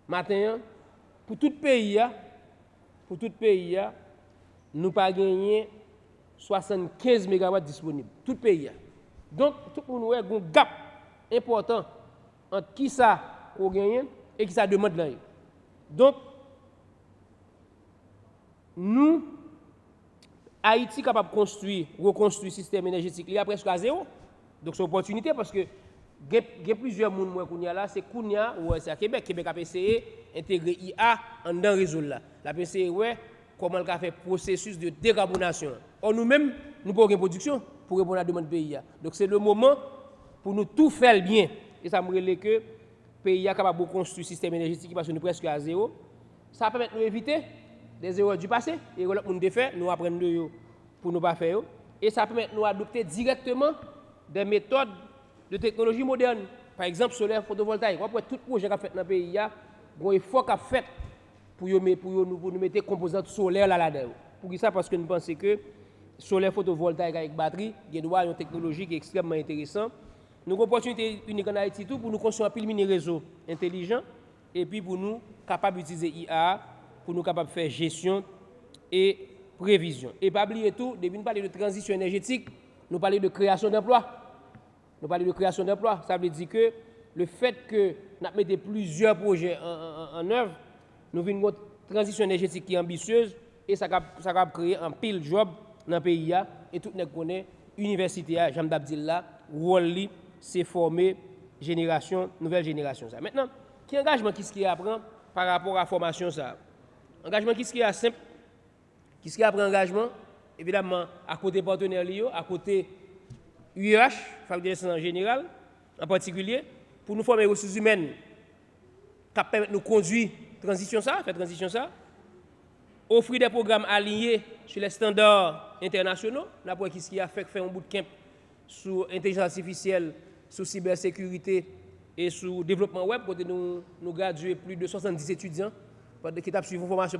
Matin, pour tout pays, nous pas gagné 75 MW disponibles. Tout pays. Donc, tout le monde a un gap important entre qui ça qu'on gagne et qui ça demande là. Donc, nous, Haïti capable de reconstruire le système énergétique, il y a presque à zéro. Donc, c'est une opportunité parce que il y a plusieurs personnes là, c'est Kounia ou c'est à Québec. Québec a essayé d'intégrer IA dans le réseau là. La PCE, ouais, comment elle a fait processus de décarbonation. Or, nous-mêmes, nous n'avons pas de production pour répondre à la demande du pays. Donc, c'est le moment pour nous tout faire bien. Et ça me relève que le pays est capable de construire un système énergétique parce que nous presque à zéro. Ça permet de nous éviter des erreurs du passé. Et nous avons fait, nous apprenons de eux pour ne pas faire. Et ça permet de nous adopter directement des méthodes de technologie moderne. Par exemple, solaire photovoltaïque. Après tout projet qu'a fait dans le pays, il y a un effort qu'a fait pour nous mettre des composantes solaires là-dedans. Pour ça, parce que nous pensons que solaire photovoltaïque avec batterie, il y a une technologie qui est extrêmement intéressante. Nous avons une opportunité unique en Haïti pour nous construire un pile réseau intelligent et puis pour nous capables d'utiliser IA, pour nous capables de faire gestion et prévision. Et pas oublier tout, depuis nous parler de transition énergétique, nous parlons de création d'emplois. Nous parlons de création d'emplois. Ça veut dire que le fait que nous mettons plusieurs projets en œuvre, nous avons une transition énergétique qui est ambitieuse et ça va créer un pile job dans le pays. Et tout le monde connaît l'université, Jean Dabdilla, Wally, c'est former nouvelle génération. Ça. Maintenant, quel engagement qui est apprend par rapport à la formation ça? Engagement qui est simple, qui apprend engagement, évidemment, à côté partenaire, à côté UEH, Faculté en général, en particulier, pour nous former les ressources humaines qui permettent de nous conduire faire transition ça, offrir des programmes alignés sur les standards internationaux, d'après qui a fait faire un bootcamp sur l'intelligence artificielle, sur cybersécurité et sur développement web, côté nous graduer plus de 70 étudiants qui ont suivi une formation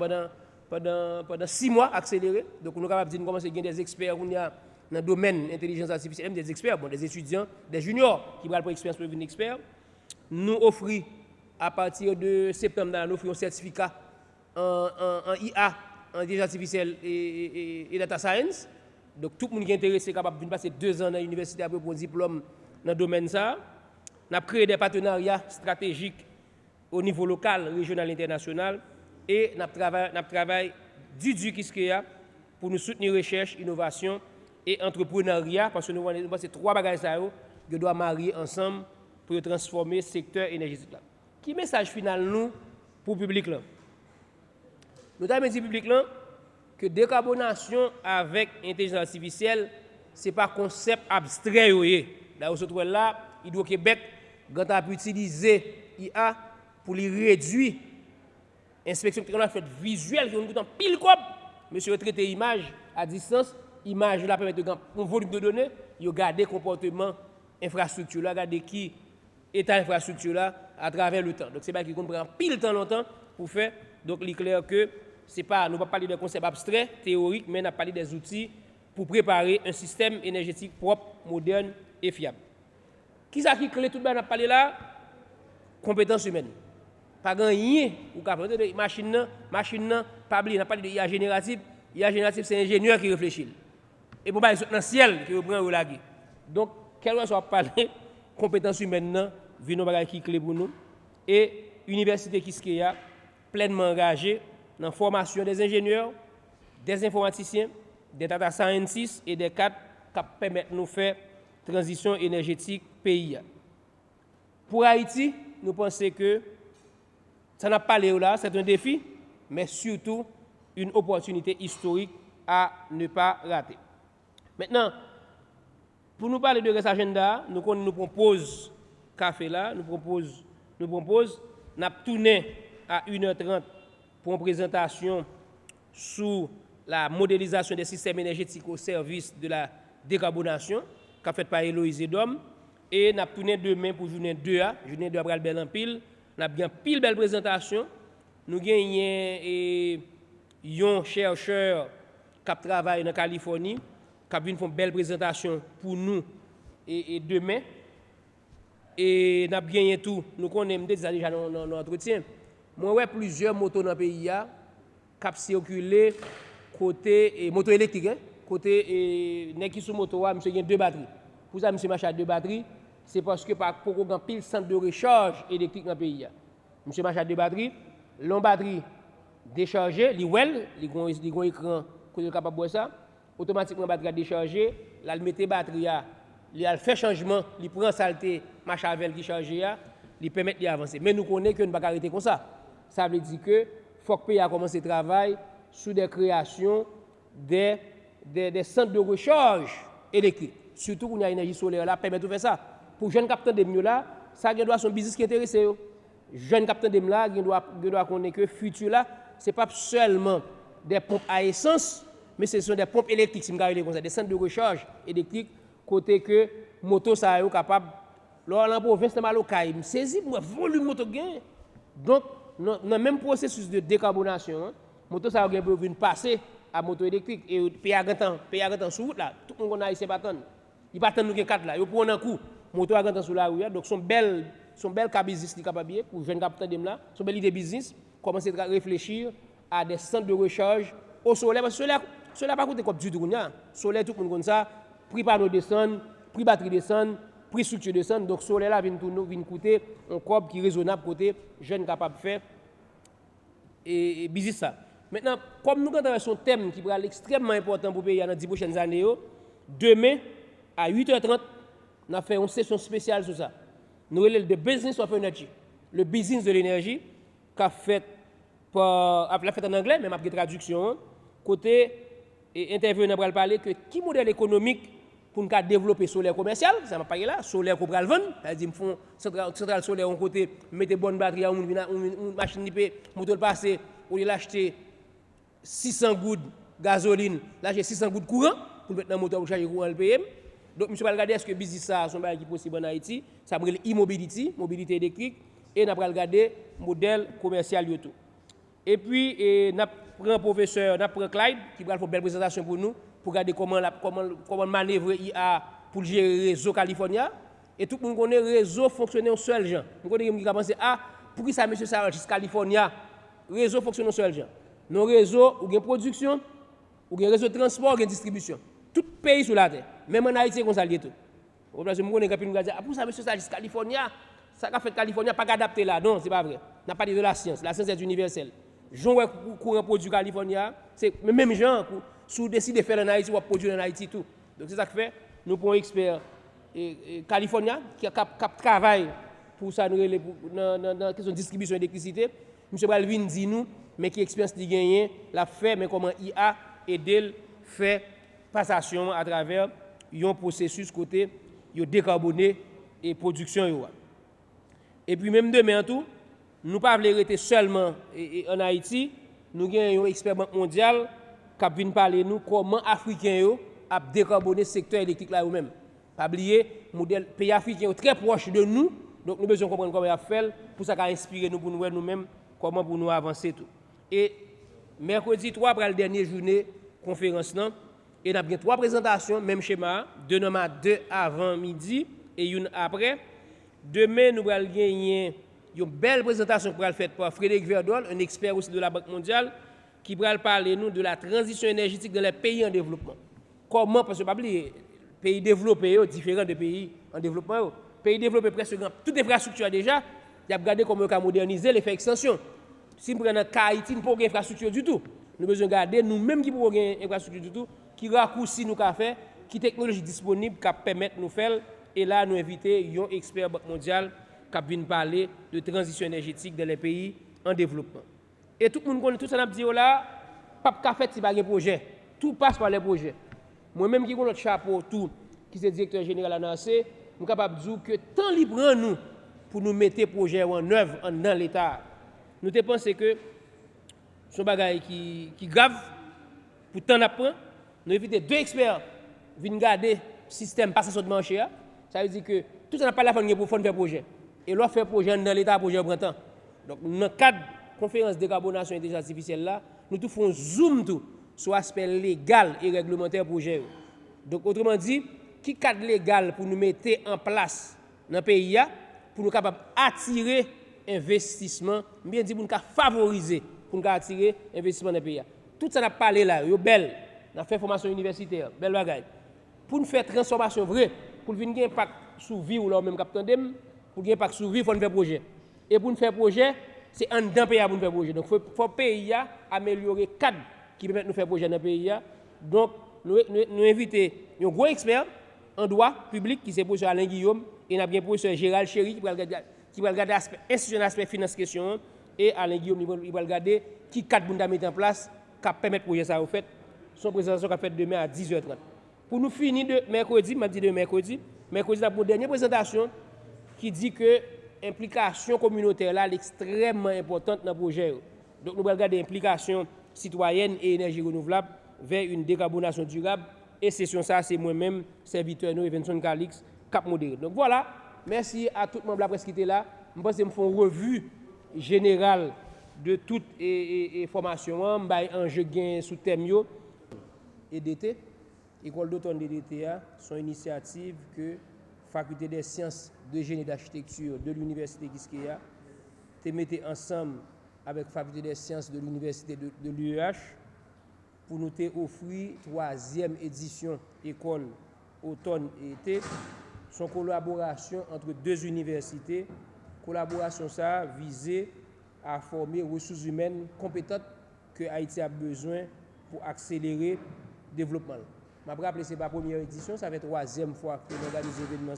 pendant 6 mois accélérés. Donc nous sommes capables de dire comment c'est des experts dans le domaine de l'intelligence artificielle, même des experts, des étudiants, des juniors qui prennent pour expérience pour devenir experts. Nous offrons à partir de septembre, nous offrons un certificat en IA, en intelligence artificielle et data science. Donc tout le monde qui est intéressé est capable de passer 2 ans dans l'université pour un diplôme dans le domaine ça. Nous avons créé des partenariats stratégiques au niveau local, régional et international. Et nous travaillons du pour nous soutenir recherche, innovation et entrepreneuriat, parce que nous avons ces 3 bagages que doivent marier ensemble pour transformer le secteur énergétique. Quel message final nous pour le public là? Nous avons dit au public là que décarbonation avec intelligence artificielle, ce n'est pas un concept abstrait. Là où se trouve là, Hydro-Québec a utilisé l'IA pour les réduire. Inspection qui a fait visuelle, qui ont pile comme monsieur traité image à distance. Image là permet de gagner un volume de données, il garder comportement infrastructure là, garder qui état infrastructure là à travers le temps. Donc c'est pas qui comprend pile temps longtemps pour faire. Donc il est clair que c'est pas nous pas parler de concepts abstraits, théoriques, mais nous parler des outils pour préparer un système énergétique propre, moderne et fiable. Qui ça qui clé tout bien n'a parlé là? Compétences humaines. Pas rien ou capable de machine pas oublier n'a parlé de IA générative. IA générative c'est ingénieur qui réfléchit. Et pour pas dans le ciel qui reprend la guerre. Donc quel que soit parler compétences humaines vino bagay qui clé pour nous et université qui est pleinement engagée dans la formation des ingénieurs, des informaticiens, des data scientists et des cadres qui permettent de nous faire transition énergétique pays. Pour Haïti, nous pensons que ça n'a pas l'air là, c'est un défi, mais surtout une opportunité historique à ne pas rater. Maintenant, pour nous parler de cet agenda, nous propose café là, nous propose, nous tourné à 1h30 pour une présentation sur la modélisation des systèmes énergétiques au service de la décarbonation, qu'a fait par Héloïse Edom, et nous tourné demain pour journée 2A, journée 2 après le bel en pile, nous avons bien pile belle présentation, nous gagnons un chercheur qui travaille en Californie, qui a fait une belle présentation pour nous et demain. et n'a gagné tout. Nous connaissons déjà dans l'entretien. Moi ouais plusieurs motos dans le pays qui circulent côté moto électrique côté nèg qui sous moto monsieur gagne deux batteries. Pour ça monsieur m'achète deux batteries, c'est parce que par pour qu'on pile centre de recharge électrique dans le pays. Monsieur m'achète deux batteries, l'on batterie déchargée, li well, li gon écran que capable boire ça, automatiquement batterie déchargée, là il mettait batterie il a fait changement, il prend saleté machin avec qui chargé il permet d'avancer. Mais nous connaissons que nous ne pas arrêter comme ça. Ça veut dire que faut que le pays a commencé le travail sur des créations des centres de recharge électrique. Surtout quand il y a l'énergie solaire là, permet de faire ça. Pour les jeunes capteurs de mieux là, ça doit son business qui intéresse. Jeunes capteurs de mieux là, il doit connaître que le futur là, ce n'est pas seulement des pompes à essence, mais ce sont des pompes électriques, si des centres de recharge électrique, côté que moto ça est capable. Là, la province de Malokai, je saisis pour volume moto gain. Donc, dans le même processus de décarbonation, moto ça va venir passer à moto électrique et pays à temps sur route là, tout le monde a ici pas attendre. Il pas attendre nous 4 là, il prend un coup, moto à temps sur la rue donc son bel cas business qui capable pour jeune capitaine dem là, son belle idée business, commencer à réfléchir à des centres de recharge au soleil parce que soleil pas coûter comme du tout nya. Soleil tout le monde comme ça, prix panneau descend, prix batterie descend, prix structure descend donc soleil là vient coûter un cob qui raisonnable côté jeune capable faire et business ça. Maintenant, comme nous avons son thème qui est extrêmement important pour le pays dans les 10 prochaines années, demain, à 8h30, nous avons fait une session spéciale sur ça. Nous avons le Business of Energy, le business de l'énergie, qu'a fait en anglais, même après traduction. Côté intervenant pour parler que qui modèle économique pour nous développer solaire commercial, ça m'a parlé là, solaire qu'on va vendre, c'est-à-dire me font centrale solaire en côté, mettez bonne batterie, une machine qui moteur passer, ou l'acheter 600 gouttes gasoline, là j'ai 600 gouttes courant pour mettre dans le moteur pour charger courant le PM. Donc monsieur va regarder est-ce que business ça son bail qui possible en Haïti, ça s'appelle e-mobility, mobilité électrique et n'a pas regarder modèle commercial yo tout. Et puis n'a prend professeur, n'a prend Clyde qui va faire une belle présentation pour nous pour regarder comment manœuvrer IA pour gérer le réseau California et tout le monde connaît le réseau fonctionner en seul genre. Nous connaissons qui penser pour qui ça monsieur ça jusqu'à California, réseau fonctionne en seul genre. Nos réseaux, ou bien production, ou bien réseau de transport, ou bien distribution. Tout pays sur la terre. Même en Haïti, on s'allie tout. Parce que je connais quelqu'un qui dit, pour ça, monsieur, ça, jusqu'à California, ça a fait California, pas adapté là. Non, c'est pas vrai. On n'a pas dit de la science. La science est universelle. Jean courant produit California, c'est même gens, si vous décidez de faire en Haïti, ou produire en Haïti tout. Donc c'est ça que fait, nous prenons un expert California qui travaille pour ça, dans la question de distribution d'électricité. Monsieur Balvin dit nous, mais qui expérience de gagner, la fait, mais comment IA aide fait passation à travers un processus côté décarboné et production. Et puis même demain tout, nous ne pouvons pas rester seulement en Haïti, nous avons un expert mondial qui vient parler nous comment les Africains a décarboné le secteur électrique là eux-mêmes. Pas oublier, modèle pays africain très proche de nous, donc nous devons comprendre comment il a fait pour ça inspirer nous pour nous-mêmes comment pour nous avancer tout. Et mercredi 3 pour la dernière journée conférence là et nous avons 3 présentations même schéma, 2 avant midi et une après. Demain nous allons gagner une belle présentation pour faite par Frédéric Verdol, un expert aussi de la Banque mondiale qui va parler nous de la transition énergétique dans les pays en développement. Comment parce que pas oublier pays développés différents des pays en développement. Pays développés presque toute infrastructure déjà, il a regardé comment on peut moderniser les faire extension. Si nous prenons Haïti, nous n'avons pas d'infrastructure du tout. Nous devons regarder nous-mêmes qui n'avons pas d'infrastructure du tout, qui raccourcit nous qu'a fait, qui technologie disponible qui permettre nous faire. Et là, nous inviter un expert mondial qui vient parler de transition énergétique dans les pays en développement. Et tout le monde connaît tout ça, nous dit là, pas fait si pas un projet. Tout passe par les projets. Moi-même qui ai notre chapeau, tout, qui est directeur général à l'ANAC, je suis capable de dire que tant libre nous pour nous mettre des projets en œuvre dans l'État. Nous te pensons que c'est un bagage qui est grave, pour tant d'apprendre, nous évitons 2 experts viennent garder le système passation de marché. Ça veut dire que tout ça n'a pas la fin pour faire projet. Et l'on fait projet dans l'État, projet au printemps. Donc, dans le cadre de la conférence de décarbonation et d'intelligence artificielle, là, nous tout faisons zoom tout sur l'aspect légal et réglementaire projet. Donc, autrement dit, qui cadre légal pour nous mettre en place dans le pays, pour nous capables attirer investissement, bien dit pour nous favoriser, pour nous attirer investissement dans le pays. Tout ça n'a parlé là, yo belle, n'a fait formation universitaire, belle bagaille. Pour nous faire transformation vraie, pour venir gagner impact sur vie ou là même capitaine dem, pour gagner impact sur vie, il faut faire projet. Et pour nous faire projet, c'est en dedans pays pour nous faire projet. Donc faut pays améliorer cadre qui permet de nous faire projet dans le pays. Donc nous inviter un gros expert en droit public qui c'est professeur Alain Guillaume et nous avons bien professeur Gérald Chéry qui va regarder l'aspect institutionnel, l'aspect finance question et Alain Guillaume il va regarder qui cadre pour nous mettre en place qui permet le projet ça au fait. Son présentation qu'a fait demain à 10h30. Pour nous finir de mercredi, mercredi nous avons une dernière présentation qui dit que l'implication communautaire là est extrêmement importante dans le projet. Donc nous allons regarder l'implication citoyenne et énergie renouvelable vers une décarbonation durable. Et session ça, c'est moi-même, serviteur nous, Evenson Calix, cap modéré. Donc voilà, merci à tout le monde de la presse qui était là. Je pense que nous faisons une revue générale de toute formation. Un jeu gain sous thème EDT, École d'automne d'EDT, son initiative que Faculté des sciences de génie et d'architecture de l'Université Kiskeya te mettez ensemble avec Faculté des sciences de l'Université de l'UEH pour nous offrir 3e édition École automne et été. Son collaboration entre deux universités, collaboration ça visée à former ressources humaines compétentes que Haïti a besoin pour accélérer le développement. Je me rappelle, ce n'est pas la première édition, ça fait 3e fois que nous organisons l'événement.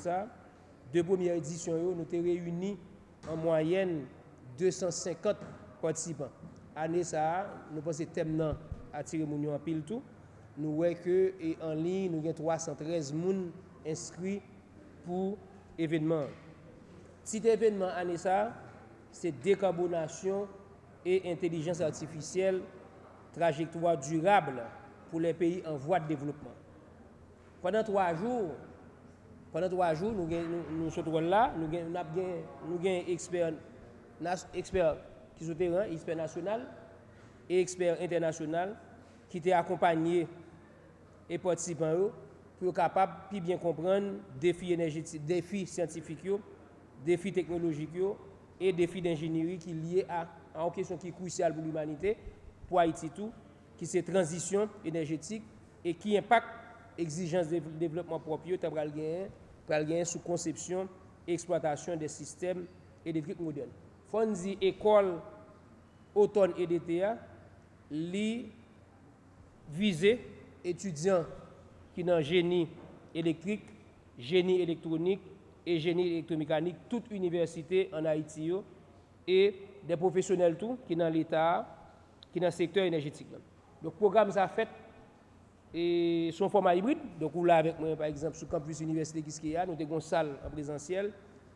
Deux premières éditions, nous avons réuni en moyenne 250 participants. Année ça, nous pensons que le thème attirer les gens en pile tout. Nous voyons que en ligne, nous avons 313 personnes inscrits pour l'événement. Cet événement année ça, c'est décarbonation et intelligence artificielle, trajectoire durable pour les pays en voie de développement. Pendant 3 jours, nous sommes là, nous avons experts qui sont terrain, experts nationaux et experts internationaux qui étaient accompagnés et participants pour être capables de bien comprendre défis énergétiques, défis scientifiques, défis technologiques et défis d'ingénierie qui sont liés à une question qui est cruciale pour l'humanité, pour Haïti tout, qui c'est transition énergétique et qui impacte l'exigence de développement propre pour gagner sous conception et exploitation des systèmes électriques modernes. Fonzi école automne et DTA li viser étudiants qui dans génie électrique, génie électronique et génie électromécanique toute université en Haïti et des professionnels tout qui dans l'état qui dans le secteur énergétique. Donc, le programme ça fait et son format hybride. Donc, là avec moi, par exemple, sur le campus université Kiskeya, nous avons une salle en présentiel,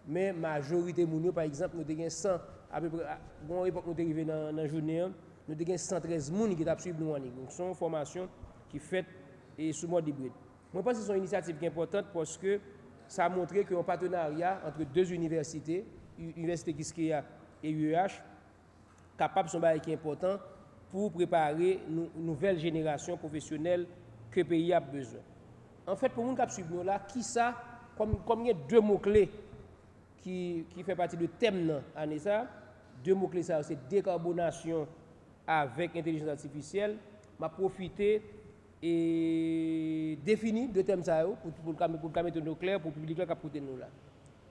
mais la majorité de nous, par exemple, nous avons 100, à peu près, bon, époque, nous sommes arrivés dans la journée, nous avons 113 personnes qui ont suivi nous en ligne. Donc, c'est une formation qui est faite sous mode hybride. Moi, je pense que c'est une initiative qui est importante parce que ça a montré qu'un partenariat entre deux universités, l'Université Kiskeya et l'UEH, capable de son qui est important pour préparer une nouvelle génération professionnelle que le pays a besoin. En fait, pour nous qui suivons là, qui ça, comme il y a 2 mots-clés qui fait partie du thème année ça, 2 mots-clés ça, c'est décarbonation avec intelligence artificielle. M'a profité et défini 2 thèmes ça pour mettre nos clairs pour le public qui a écouté nous là.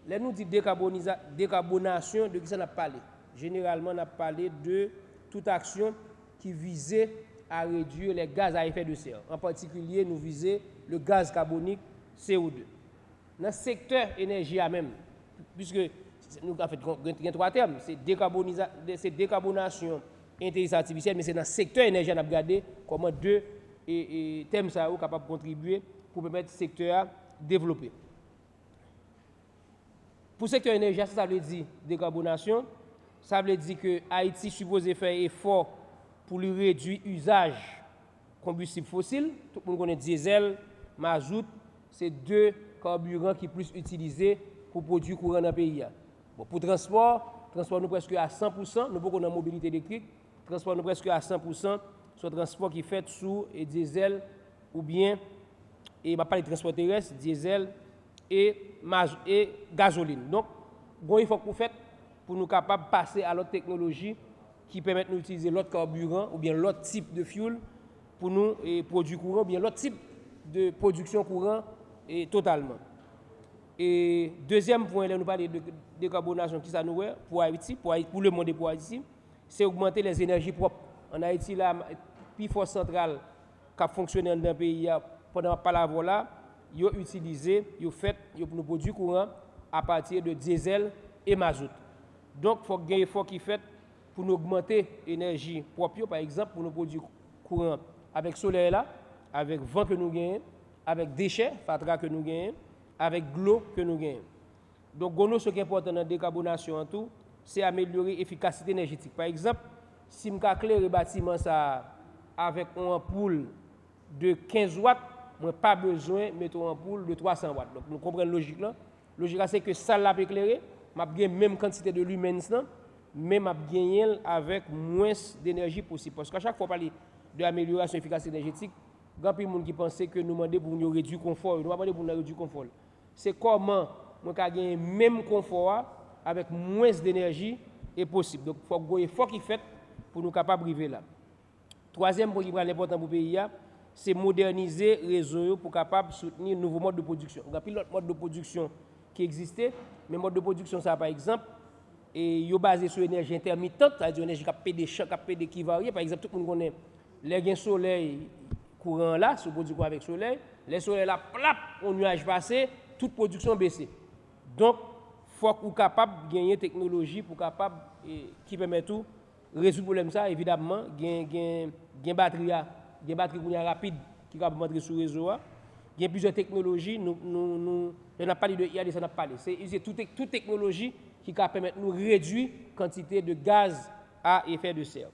Là nous dit décarbonation, de qui ça n'a parlé. Généralement, on a parlé de toute action qui visait à réduire les gaz à effet de serre. En particulier, nous visons le gaz carbonique CO2. Dans le secteur énergie même, puisque nous avons fait 3 termes, c'est décarbonation, intelligence artificielle, mais c'est dans le secteur énergie qu'on a regardé comment 2 thèmes sont capables de contribuer pour permettre le secteur à développer. Pour le secteur énergie, ça veut dire décarbonation, ça veut dire que Haïti suppose faire effort pour lui réduire l'usage combustible fossile. Tout le monde connaît diesel, mazout, c'est 2 carburants qui sont plus utilisés pour produire courant dans le pays. Bon, pour transport nous presque à 100%, nous avons une mobilité électrique, transport nous presque à 100%, sur transport qui est fait sous diesel ou bien, et je parle de transport terrestre, diesel et gasoline. Donc, bon il faut qu'on fait pour nous capables de passer à l'autre technologie qui permet de nous utiliser l'autre carburant ou bien l'autre type de fuel pour nous produire courant ou bien l'autre type de production courant totalement. Et deuxième point, là nous parlons de décarbonation qui ça nous pour Haïti, pour le monde et pour Haïti, c'est augmenter les énergies propres. En Haïti, la plus forte centrale qui a fonctionné dans le pays pendant pas la voilà, ils ont utilisé, ils ont fait, ils ont produit courant à partir de diesel et mazout. Donc, il faut qu'il y ait un effort qui fait pour nous augmenter l'énergie propre, par exemple, pour nous produire courant avec soleil là, avec vent que nous gagnons, avec déchets, fatra que nous gagnons, avec l'eau que nous gagnons. Donc, ce qui est important dans la décarbonation en tout, c'est améliorer l'efficacité énergétique. Par exemple, si je éclaire le bâtiment ça avec une ampoule de 15 watts, je n'ai pas besoin de mettre une ampoule de 300 watts. Donc, nous comprenons la logique là. La logique c'est que ça l'a éclairé, je gagne même quantité de lumens, mais je gagne avec moins d'énergie possible. Parce qu'à chaque fois qu'on parle de l'amélioration de l'efficacité énergétique, il y a des gens qui pensent que nous demandons pour nous réduire le confort. Nous ne demandons pas pour nous réduire le confort. C'est comment on peut gagner le même confort avec moins d'énergie est possible. Donc, il faut qu'il y ait un effort qui fait pour nous capables d'arriver là. Troisième point qui est important pour le pays, c'est moderniser le réseau pour capable soutenir de nouveaux modes de production. Il y a plusieurs modes de production qui existaient, mais mode de production, ça par exemple, et ils sont basés sur l'énergie intermittente, c'est-à-dire l'énergie qui varie. Par exemple, tout le monde connaît les gains soleil courant là, se produit avec soleil, les soleils là, plap, au nuage passé, toute production baissée. Donc, il faut qu'on soit capable de gagner une technologie pour capable qui permet tout résoudre le problème ça. Évidemment, il y a une batterie rapide qui est capable de sur le réseau. Il y a plusieurs technologies. On n'a pas parlé de IAD, ça n'a pas parlé. C'est toute technologie qui permet de nous réduire la quantité de gaz à effet de serre.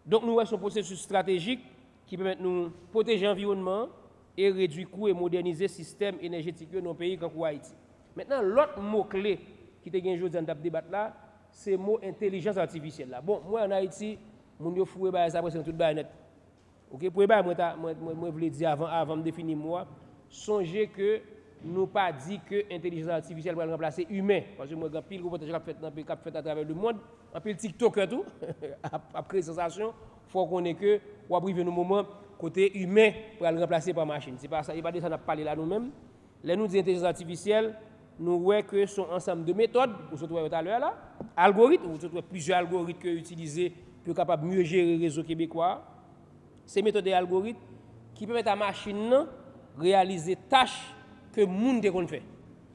Donc, nous avons un processus stratégique qui permet de nous protéger l'environnement et réduire les coûts et moderniser le système énergétique de nos pays comme Haïti. Maintenant, l'autre mot-clé qui est gagné aujourd'hui dans le débat là, c'est le mot intelligence artificielle. Là. Bon, moi en Haïti, je suis foué ça après tout net. OK, pour moi voulais dire avant de définir moi, songez que nous pas dit que l'intelligence artificielle va remplacer l'humain parce que moi grand pile reportage qu'a fait à travers le monde, en pile TikTok et tout, après sensation, faut qu'on ait que ou arriver au moment côté humain pour le remplacer par machine. C'est pas ça, il pas de ça n'a parlé là nous-mêmes. Là nous dit intelligence artificielle, nous voyons que son ensemble de méthodes, vous se trouvez tout à l'heure là, algorithmes, vous se trouvez plusieurs algorithmes que utiliser pour capable mieux gérer le réseau québécois. Ces méthodes et algorithmes qui permettent à la machine réaliser tâches que le monde a fait.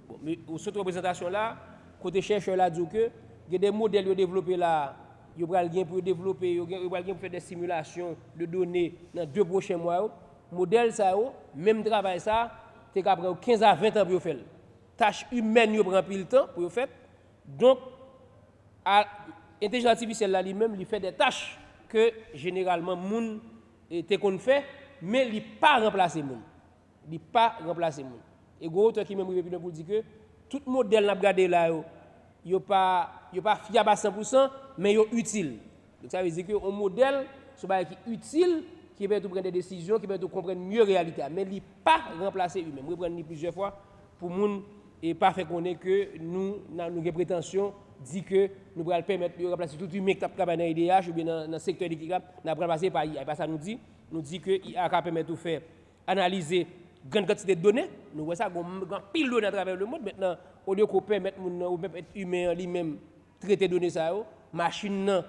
Bon, mais cette représentation là, côté chercheur là dit que il y a des modèles qui développés là, il y a des pour développer, il y a pour faire des simulations de données dans 2 prochains mois. Modèle ça même travail ça, tu capable 15 à 20 ans pour faire. Tâches humaines yo prend pile temps pour faire. Donc l'intelligence artificielle là lui-même lui fait des tâches que généralement monde était qu'on fait mais il pas remplacer monde. Il pas remplacer monde. Et gros auteur qui même pour dire que tout modèle n'a regardé là yo pas fiable à 100% mais yo utile. Donc ça veut dire que un modèle c'est pas qui utile qui peut prendre des décisions qui peut comprendre mieux la réalité mais il pas remplacer lui-même. Je prendre plusieurs fois pour monde et pas fait qu'on est que nous avons prétention dit que nous pourrons permettre de remplacer tout humain qui travaille dans l'IDH ou bien dans le secteur de l'IDH, nous avons remplacé par IA. Et ça nous dit que l'IA permet de faire analyser grande quantité de données. Nous voyons ça, grand pile de données à travers le monde. Maintenant, au lieu qu'on permette aux humains lui-même traiter des données, la machine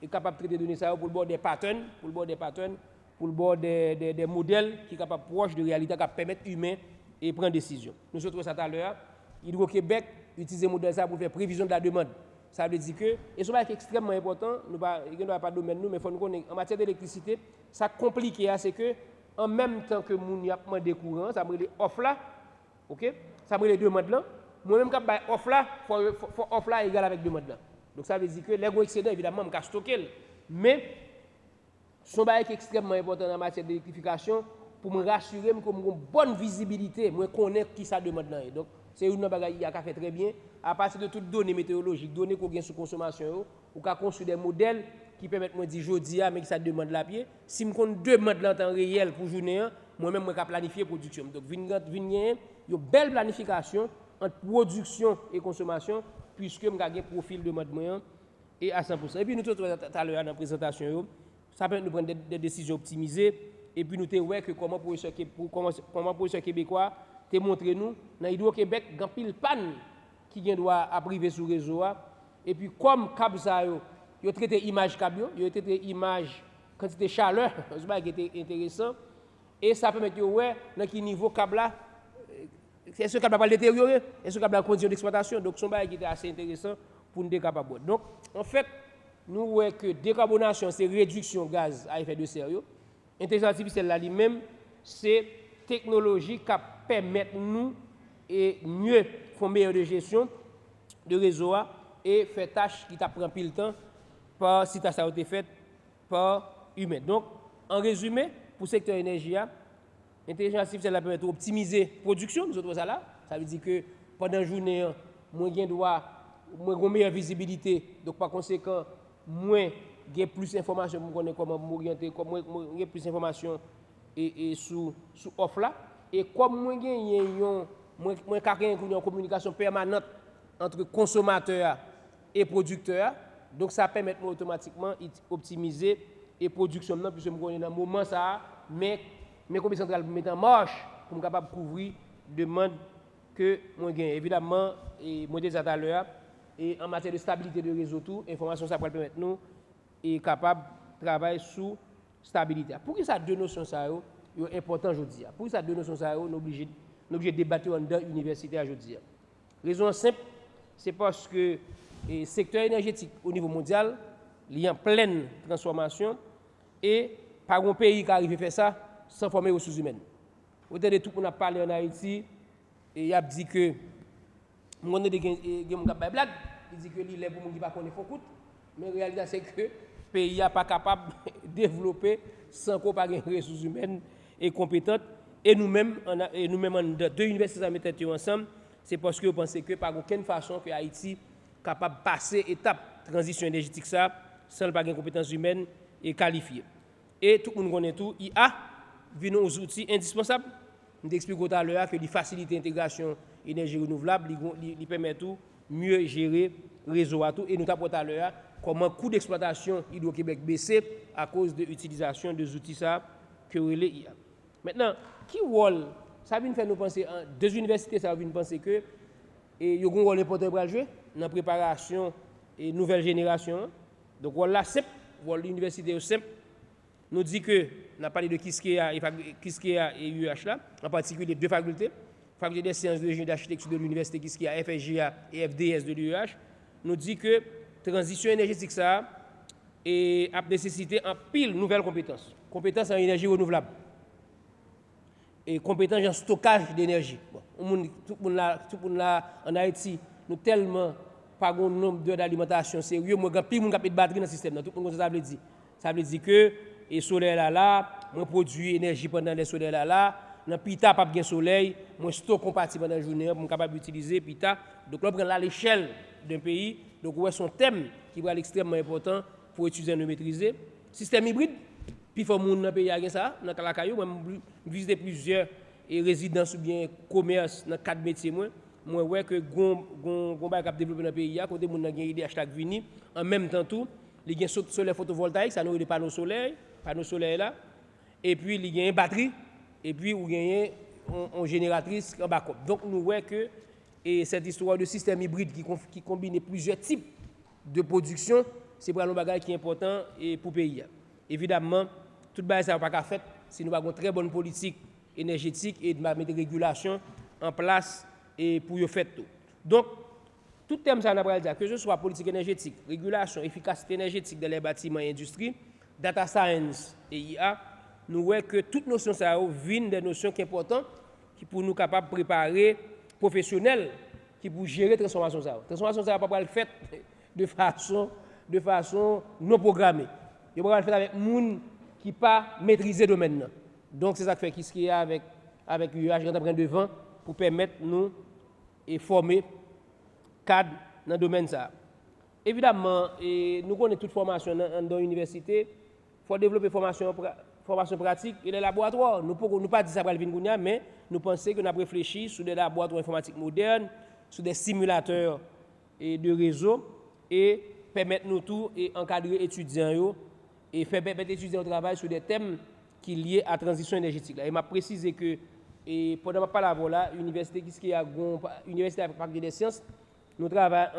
est capable de traiter des données pour le bord des patterns, pour le bord des modèles qui sont capables proches de réalité, qui permettent aux humains de prendre des décisions. Nous sommes ça tout à l'heure. Hydro-Québec utilise le modèle ça pour faire prévision de la demande. Ça veut dire que, et ce est extrêmement important, nous n'avons pas de domaine, mais il faut nous connaître. En matière d'électricité, ça compliqué, c'est que, en même temps que nous avons demandé courant, ça me dit off là, ok? Ça me dit demande là. Moi-même, quand je off là, il faut off là égal avec demande là. Donc ça veut dire que les gros excédents, évidemment, je vais stocker. Mais, ce est extrêmement important en matière d'électrification pour me rassurer que j'ai une bonne visibilité, je connais qui ça demande là. Donc, c'est une bagaille qui a fait très bien. À partir de toutes données météorologiques, données qu'on gagne sous consommation, ou qu'on construit des modèles qui permettent de dire aujourd'hui, mais que ça demande la pied. Si je compte demande en temps réel pour journée, moi-même, je peux planifier la production. Donc, une belle planification entre production et consommation, puisque je un profil de mode moyen et à 100%. Et puis nous tout à l'heure dans la présentation, ça permet de prendre des décisions optimisées. Et puis nous te ouais que comment professeur québécois te montré nous dans Hydro-Québec grand pile panne qui vient doit à priver sur réseau et puis comme câble ça yo traité image câble yo traité image quantité chaleur c'est pas qui était intéressant et ça permet que ouais dans quel niveau câble là est-ce que câble va détériorer est-ce que câble a condition d'exploitation donc son bail qui était assez intéressant pour nous capable donc en fait nous ouais que décarbonation c'est réduction gaz à effet de serre. Intelligence artificielle là lui-même, c'est technologie qui permet nous et mieux faire meilleure de gestion de réseau et faire tâches qui prend plus le temps par si ça a été fait par humain. Donc en résumé, pour le secteur énergie, l'intelligence artificielle permet d'optimiser la production, nous autres ça là, ça veut dire que pendant la journée, moins une meilleure visibilité, donc par conséquent moins il y a plus d'informations pour connaître comment m'orienter, il y a plus d'informations et sous offre là et comme moi il y a une communication permanente entre consommateur et producteur donc ça permet automatiquement optimiser et production puisque je connais dans moment ça mais comité central mettre en marche pour capable couvrir demande que moi gain évidemment et moi déjà tout à l'heure et en matière de stabilité de réseau tout information ça peut permettre nous est capable de travailler sous stabilité. Pour que ça deux notions ça est important aujourd'hui. Pour que ça deux notions ça on est obligé de débattre dans l'université aujourd'hui. Raison simple, c'est parce que le secteur énergétique au niveau mondial il est en pleine transformation et pas un pays qui arrive à faire ça sans former aux ressources humaines. Autant de tout qu'on a parlé en Haïti et il a dit que mon de blague, il dit que l'île est pour mon qui pas connaître faut mais la réalité c'est que le pays n'est pas capable de développer sans qu'on ait des ressources humaines et compétentes. Et nous-mêmes, deux universités à mettre ensemble, c'est parce que vous pensez que par aucune façon que Haïti est capable de passer étape transition énergétique ça, sans pas de compétences humaines et qualifiées. Et tout le monde connaît tout, IA, vient aux outils indispensables. Je t'explique tout à l'heure que les facilités d'intégration énergie renouvelable, ils permettent tout mieux gérer le réseau à tout. Et nous avons tout à l'heure comment le coût d'exploitation Hydro-Québec baissé à cause de l'utilisation des outils ça que relais IA. Maintenant, qui rôle ça vient faire nous penser deux universités ça vient penser que et yo un rôle important pour jouer dans la préparation et nouvelle génération. Donc voilà simple, rôle l'université simple. Nous dit que on a parlé de Kiskeya et UH là, en particulier deux facultés, faculté des sciences de génie d'architecture de l'université Kiskeya, FSGA et FDS de l'UH, nous dit que transition énergétique ça et a nécessité en pile nouvelles compétences. Compétences en énergie renouvelable et compétences en stockage d'énergie. Bon, tout le monde là en Haïti, nous tellement pas un nombre d'heures d'alimentation sérieux, moi pile mon capé de batterie dans le système, tout le monde ça veut dire. Ça veut dire que et soleil là, moi produit énergie pendant les soleils là, dans pita pas bien soleil, moi stocke compatible pendant la journée pour capable d'utiliser pita. Donc là on prend là l'échelle d'un pays. Donc, ouais, son thème qui va être extrêmement important pour étudier et maîtriser. Système hybride, puis il faut que les gens dans le pays aient ça, dans la caillou, moi, visiter plusieurs résidences ou bien commerce dans 4 métiers. Moi, ouais, que gon ba cap développer dans le pays, côté moun nan gen idée hashtag vini, en même temps tout, il y a un solaire photovoltaïque, ça nous des panneaux solaires là, et puis il y a une batterie, et puis il y a une génératrice en backup. Donc, nous ouais que et cette histoire de système hybride qui combine plusieurs types de production, c'est un bagage qui est important pour le pays. Évidemment, tout ça ne va pas faire si nous avons une très bonne politique énergétique et de mettre des régulations en place et pour y faire tout. Donc, tout thème ça, on va dire, que ce soit politique énergétique, régulation, efficacité énergétique dans les bâtiments et industries, data science et IA, nous voyons que toutes notions ça viennent des notions qui sont importantes qui pour nous capables de préparer professionnels qui pour gérer la transformation ça. La transformation ça va pas le faire de façon non programmée. Il va le faire avec gens qui pas maîtriser le domaine. Donc c'est ça que fait qu'il y a avec UH qui est en train devant pour permettre nous et former cadre dans le domaine ça. Évidemment, nous connaissons toute formation dans l'université, il faut développer formation pratique et les laboratoires. Nous ne pas dire ça pour le venir, mais nous pensons que nous avons réfléchi sur des laboratoires informatiques modernes, sur des simulateurs et de réseau et permettre nous tout et encadrer étudiants et faire permettre les étudiants au travail sur des thèmes qui sont liés à la transition énergétique. Et m'a précisé que et pendant ma parole là, l'université qui a université Parc des Sciences, nous travaillons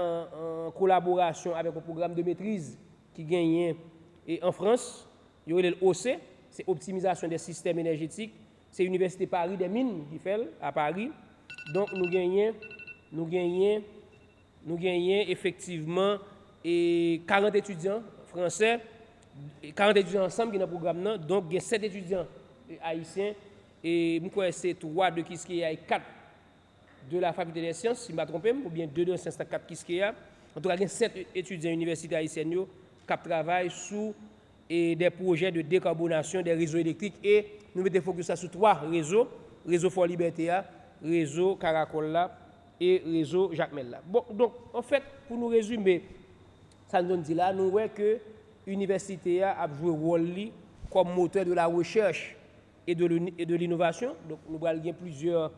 en collaboration avec un programme de maîtrise qui gagne et en France, il y a l'OC, c'est optimisation des systèmes énergétiques, c'est l'université Paris des Mines qui fait à Paris. Donc nous gagnons effectivement et 40 étudiants français, 40 étudiants ensemble qui dans le programme, donc il y a 7 étudiants haïtiens et c'est 3 de Kiskeya et 4 de la faculté des sciences, si je ne me trompe pas, ou bien 2 de sciences, 4 Kiskeya. En tout cas, il y a 7 étudiants universitaires haïtiens qui travaillent sur des projets de décarbonation des réseaux électriques et nous mettons focus sur 3 réseaux, réseau Fort Liberté, réseau Caracol et réseau Jacques Mel. Bon, donc en fait, pour nous résumer, ça nous dit là, nous voyons que l'université a joué un rôle comme moteur de la recherche et de l'innovation. Donc nous avons plusieurs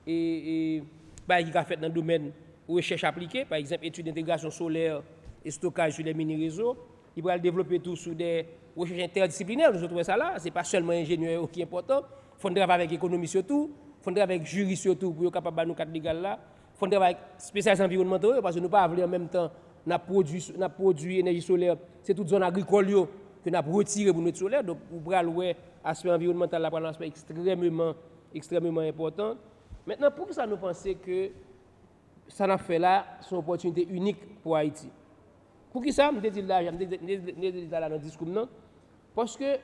qui ont fait dans le domaine de recherche appliquée, par exemple études d'intégration solaire et stockage sur les mini-réseaux. Ils vont développer tout sur des recherches interdisciplinaires, nous trouvons ça là, ce n'est pas seulement ingénieur qui est important, il faut travailler avec l'économie surtout, il faut travailler avec jury surtout pour être capable de nous cadre légal là, il faut travailler avec spécialistes environnementaux parce que nous ne pouvons pas en même temps n'a produit énergie solaire, c'est toute zone agricole que nous avons retiré pour notre solaire, donc pour aller l'aspect environnemental là, un aspect extrêmement important. Maintenant, pour ça nous pensons que ça n'a fait là, c'est une opportunité unique pour Haïti. Pour qui ça, je dis là dans le discours, non? Parce que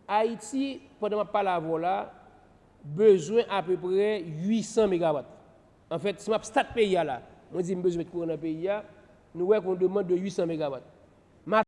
Haïti, pendant ma parole là, besoin à peu près 800 MW. En fait, si je stade pays là, on dit besoin de courant dans le pays, nous voyons qu'on demande de 800 MW.